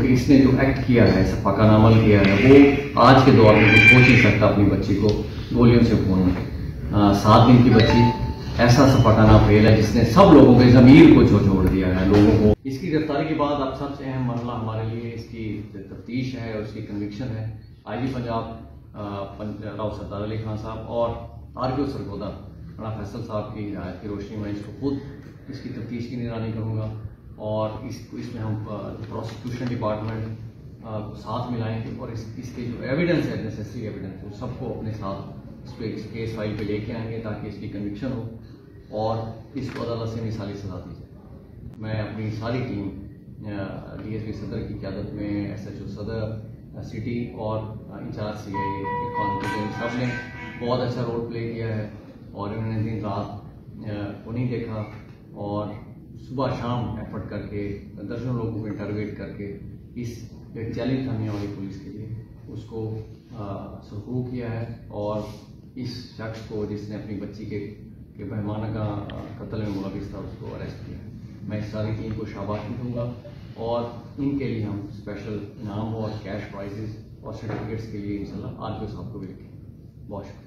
کہ اس نے جو ایکٹ کیا ہے، سفاکانہ عمل کیا ہے، وہ آج کے دور میں کچھ سوچ نہیں سکتا اپنی بچی کو گولیوں سے بھوننا۔ 7 دن کی بچی، ایسا سفاکانہ فعل ہے جس نے سب لوگوں کے ضمیر کو جھنجھوڑ دیا ہے لوگوں کو۔ اس کی گرفتاری کے بعد اب سب سے اہم مرحلہ ہمارے لیے اس کی تفتیش ہے اور اس کی کنوکشن ہے۔ آئی جی پنجاب راؤ سردار علی خان صاحب اور RPO سرگودا رانا فیصل صاحب کی ہدایت کی روشنی میں اس کو خود اس کی تفتیش کی نگرانی کروں گا، اور اس میں ہم پروسیکیوشن ڈپارٹمنٹ کو ساتھ ملائیں گے، اور اس کے جو ایویڈنس ہے، نیسیسری ایویڈنس، وہ سب کو اپنے ساتھ اس پہ کیس فائل پہ لے کے آئیں گے تاکہ اس کی کنوکشن ہو اور اس کو عدالت سے مثالی سزا دی جائے۔ میں اپنی ساری ٹیم DSP صدر کی قیادت میں، SHO صدر سٹی اور انچارج CI سب نے بہت اچھا رول پلے کیا ہے، اور انہوں نے دن رات کو نہیں دیکھا اور صبح شام ایفرٹ کر کے درجنوں لوگوں کو انٹرویٹ کر کے اس چیلنج کرنے والی پولیس کے لیے اس کو سرخرو کیا ہے، اور اس شخص کو جس نے اپنی بچی کے مہمانہ کا قتل میں ملوث تھا اس کو اریسٹ کیا۔ میں اس ساری ٹیم کو شاباشی دوں گا، اور ان کے لیے ہم اسپیشل انعام اور کیش پرائزز اور سرٹیفکیٹس کے لیے انشاءاللہ RPO صاحب کو بھی رکھیں گے۔ بہت شکریہ۔